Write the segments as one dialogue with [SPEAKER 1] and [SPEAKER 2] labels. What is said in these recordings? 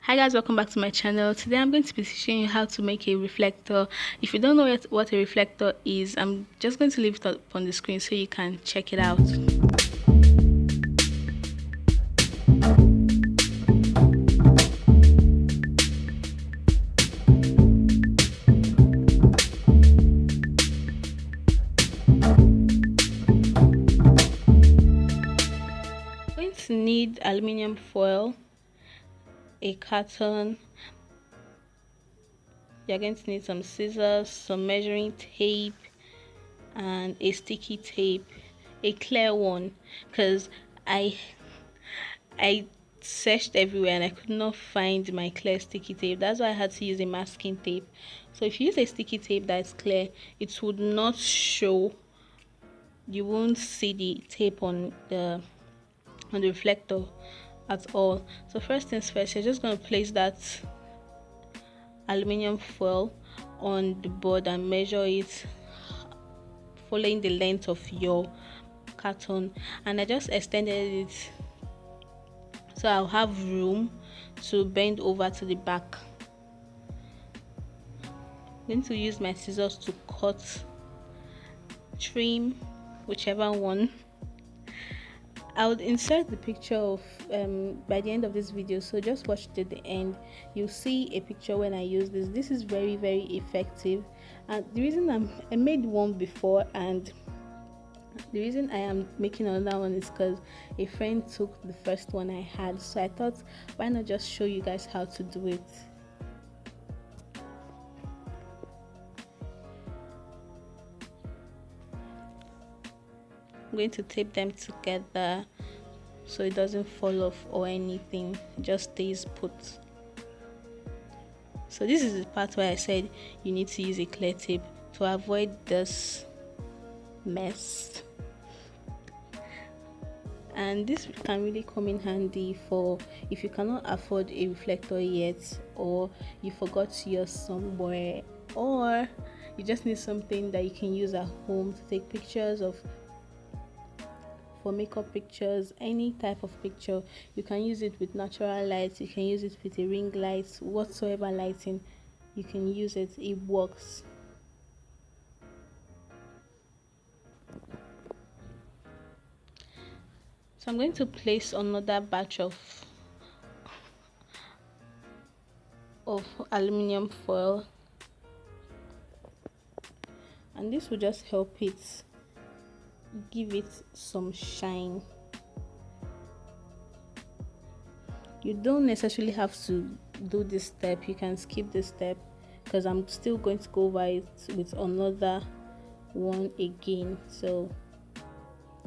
[SPEAKER 1] Hi guys, welcome back to my channel. Today I'm going to be teaching you how to make a reflector. If you don't know yet what a reflector is, I'm just going to leave it up on the screen so you can check it out. You're going to need aluminium foil, a carton. You're going to need some scissors, some measuring tape, and a sticky tape, a clear one, because I searched everywhere and I could not find my clear sticky tape. That's why I had to use a masking tape. So if you use a sticky tape that's clear, it would not show. You won't see the tape on the reflector at all. So first things first, you're just going to place that aluminium foil on the board and measure it following the length of your carton, and I just extended it so I'll have room to bend over to the back. I'm going to use my scissors to cut, trim, whichever one. I would insert the picture of by the end of this video, so just watch to the end. You'll see a picture when I use this. This is very effective, and the reason I made one before, and the reason I am making another one is because a friend took the first one I had, so I thought, why not just show you guys how to do it. I'm going to tape them together so it doesn't fall off or anything, it just stays put. So this is the part where I said you need to use a clear tape to avoid this mess. And this can really come in handy for if you cannot afford a reflector yet, or you forgot yours somewhere, or you just need something that you can use at home to take pictures of, for makeup pictures, any type of picture. You can use it with natural lights, you can use it with a ring light, whatsoever lighting, you can use it, it works. So I'm going to place another batch of aluminium foil, and this will just help it give it some shine. You don't necessarily have to do this step, you can skip this step because I'm still going to go over it with another one again, so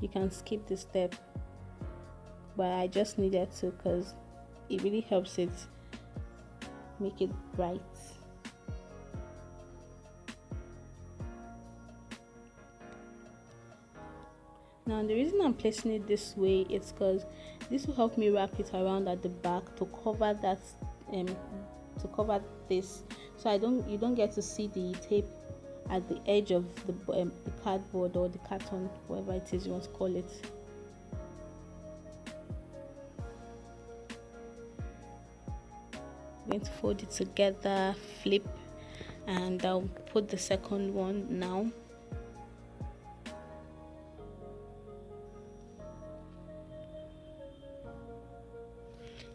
[SPEAKER 1] you can skip this step, but I just needed to because it really helps it make it bright. Now the reason I'm placing it this way is because this will help me wrap it around at the back to cover that to cover this, so you don't get to see the tape at the edge of the cardboard or the carton, whatever it is you want to call it. I'm going to fold it together, flip, and I'll put the second one now.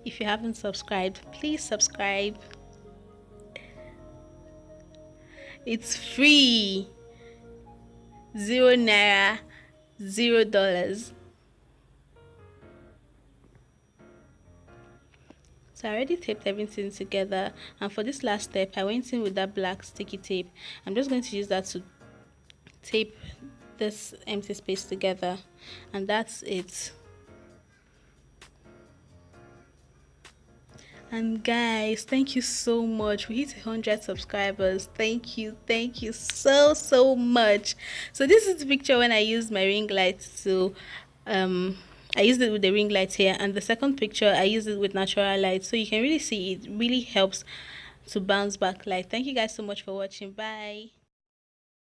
[SPEAKER 1] If you haven't subscribed, please subscribe. It's free. ₦0, $0. So I already taped everything together, and for this last step I went in with that black sticky tape. I'm just going to use that to tape this empty space together, and that's it. And guys, thank you so much. We hit 100 subscribers. Thank you so much. So this is the picture when I used my ring light to I used it with the ring light here, and the second picture I used it with natural light, so you can really see it really helps to bounce back light. Thank you guys so much for watching. Bye.